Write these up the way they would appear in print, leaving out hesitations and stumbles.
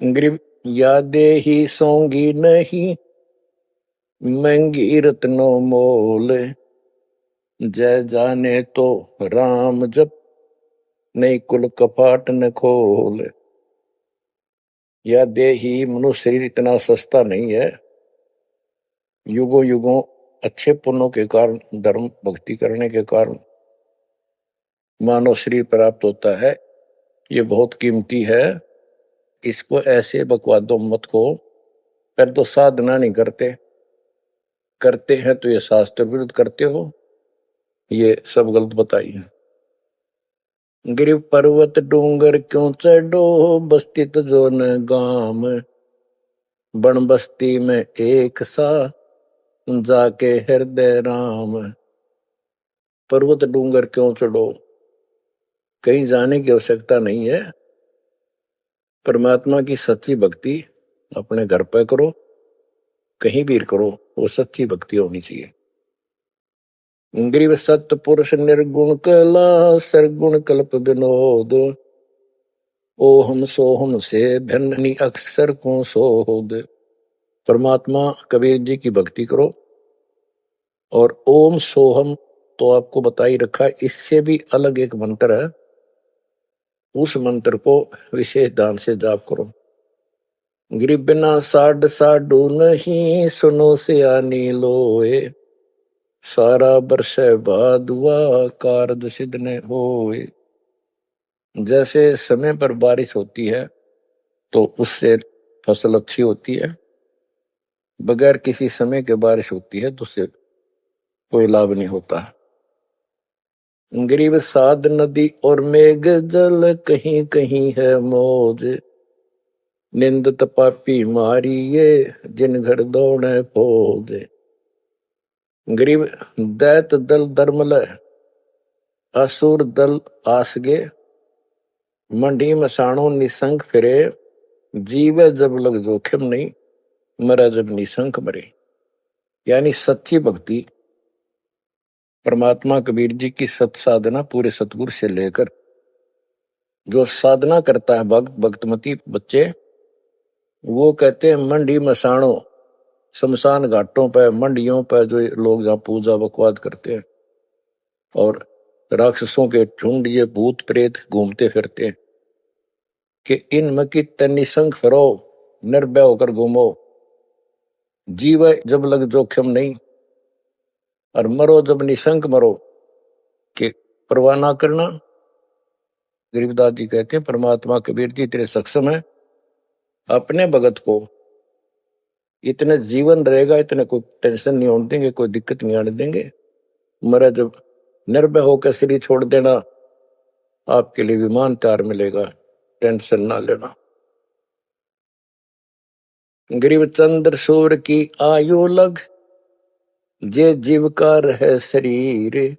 ग्रीब यादे ही सोंगी नहीं, महंगी रत्नों मोल। जय जाने तो राम जप, नहीं कुल कपाट न खोल। यादे ही मनुष्य शरीर इतना सस्ता नहीं है। युगों युगों अच्छे पुण्यों के कारण, धर्म भक्ति करने के कारण मानव शरीर प्राप्त होता है। ये बहुत कीमती है। इसको ऐसे बकवादों मत को, पर तो साधना नहीं करते, करते हैं तो ये शास्त्र विरुद्ध करते हो, ये सब गलत बताइए। गिर पर्वत डूंगर क्यों चढ़ो, बस्ती तो जो न गाम। बन बस्ती में एक सा, जाके हृदय राम। पर्वत डूंगर क्यों चढ़ो, कहीं जाने की आवश्यकता नहीं है। परमात्मा की सच्ची भक्ति अपने घर पर करो, कहीं भी करो, वो सच्ची भक्ति होनी चाहिए। ग्रीव सत्य पुरुष निर्गुण कला, सरगुण कल्प विनोद। ओहम सोहम से भिन्न अक्षर को सोद। परमात्मा कबीर जी की भक्ति करो। और ओम सोहम तो आपको बता ही रखा है, इससे भी अलग एक मंत्र है, उस मंत्र को विशेष दान से जाप करो। गिर बिना साड साडू नहीं, सुनो से आनी लोए। सारा बरस भादुआ, कारज सिद्ध ने होए। जैसे समय पर बारिश होती है तो उससे फसल अच्छी होती है, बगैर किसी समय के बारिश होती है तो उससे कोई लाभ नहीं होता। गरीब साध नदी और मेघ जल, कहीं कहीं है मौज। निंदत पापी मारी ये, जिन घर दौड़े फौज। गरीब दैत दल दरमल, असुर दल आसगे। मंडी मसाणों निसंग फिरे, जीवे जब लग जोखिम नहीं, मरा जब निसंक मरे। यानी सच्ची भक्ति, परमात्मा कबीर जी की सत साधना पूरे सतगुरु से लेकर जो साधना करता है भक्त भक्तमती बच्चे, वो कहते हैं मंडी मसाणों, शमशान घाटों पर, मंडियों पर जो लोग जहाँ पूजा बकवाद करते हैं और राक्षसों के झुंड, ये भूत प्रेत घूमते फिरते हैं, कि इन की निसंग फिरो, निर्भय होकर घूमो, जीव जब लग जोखिम नहीं, और मरो जब निसंक मरो, कि परवाह ना करना। गरीबदास जी कहते हैं परमात्मा कबीर जी तेरे सक्षम है, अपने भगत को इतने जीवन रहेगा, इतने कोई टेंशन नहीं होने देंगे, कोई दिक्कत नहीं आने देंगे। मरा जब निर्भय होकर शरीर छोड़ देना, आपके लिए विमान तैयार मिलेगा, टेंशन ना लेना। गरीब चंद्र सूर्य की आयु लग, जे जीव का रहे शरीर।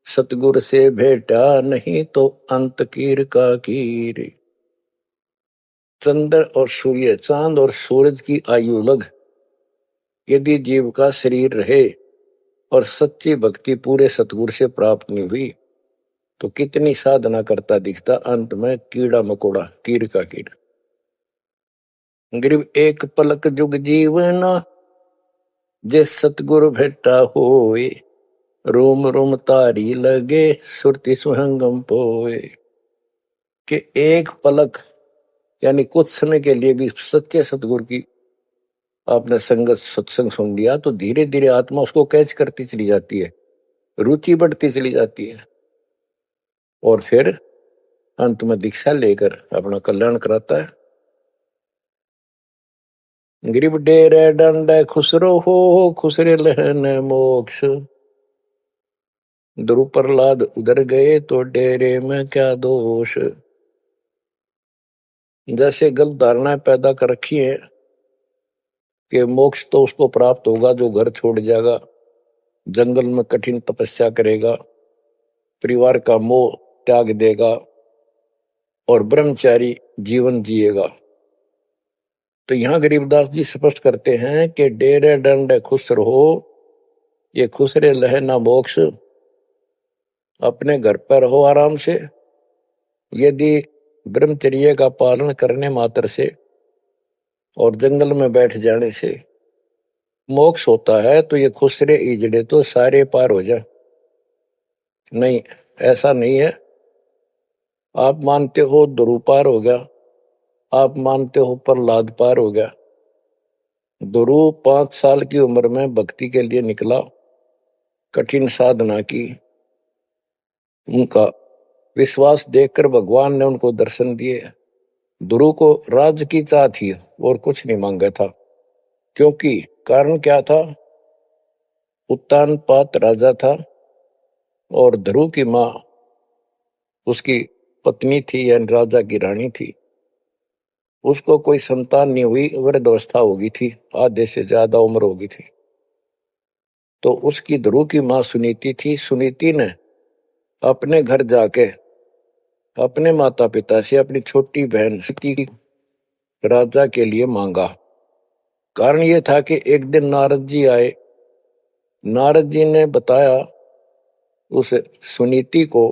सतगुर से भेटा नहीं तो अंत कीर का कीर। चंद्र और सूर्य, चांद और सूरज की आयु लग, यदि जीव का शरीर रहे और सच्ची भक्ति पूरे सतगुरु से प्राप्त नहीं हुई, तो कितनी साधना करता दिखता, अंत में कीड़ा मकोड़ा, कीर का कीड़। गरीब एक पलक जुग जीवना, जे सतगुरु भेटा होए। रोम रोम तारी लगे, सुरति सुहंगम पोए। कि एक पलक यानी कुछ समय के लिए भी सच्चे सतगुरु की आपने संगत सत्संग सुन लिया, तो धीरे धीरे आत्मा उसको कैच करती चली जाती है, रुचि बढ़ती चली जाती है, और फिर अंत में दीक्षा लेकर अपना कल्याण कराता है। गरीब डेरे डंड खुसरो हो, खुसरे लहन मोक्ष। ध्रुव प्रहलाद उधर गए तो डेरे में क्या दोष। जैसे गलत धारणाएं पैदा कर रखी है कि मोक्ष तो उसको प्राप्त होगा जो घर छोड़ जाएगा, जंगल में कठिन तपस्या करेगा, परिवार का मोह त्याग देगा और ब्रह्मचारी जीवन जिएगा। तो यहां गरीबदास जी स्पष्ट करते हैं कि डेरे डंड खुश रहो, ये खुश रे लहे ना मोक्ष। अपने घर पर रहो आराम से, यदि ब्रह्मचर्य का पालन करने मात्र से और जंगल में बैठ जाने से मोक्ष होता है, तो ये खुसरे इजड़े तो सारे पार हो जा। नहीं, ऐसा नहीं है। आप मानते हो ध्रुव पार हो गया, आप मानते हो प्रहलाद पार हो गया। ध्रुव 5 साल की उम्र में भक्ति के लिए निकला, कठिन साधना की। उनका विश्वास देखकर भगवान ने उनको दर्शन दिए। ध्रुव को राज की चाह थी और कुछ नहीं मांगा था, क्योंकि कारण क्या था? उत्तानपाद राजा था और ध्रुव की माँ उसकी पत्नी थी, यानी राजा की रानी थी। उसको कोई संतान नहीं हुई, वृद्धावस्था हो गई थी, आधे से ज्यादा उम्र हो गई थी। तो उसकी ध्रुव की माँ सुनीति थी। सुनीति ने अपने घर जाके अपने माता पिता से अपनी छोटी बहन सुनीति राजा के लिए मांगा। कारण ये था कि एक दिन नारद जी आए। नारद जी ने बताया उस सुनीति को,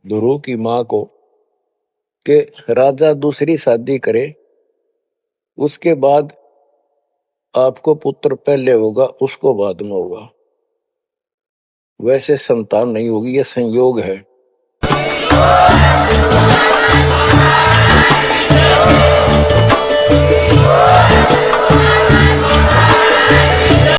ध्रुव की माँ को, कि राजा दूसरी शादी करे, उसके बाद आपको पुत्र पहले होगा, उसको बाद में होगा। वैसे संतान नहीं होगी, यह संयोग है।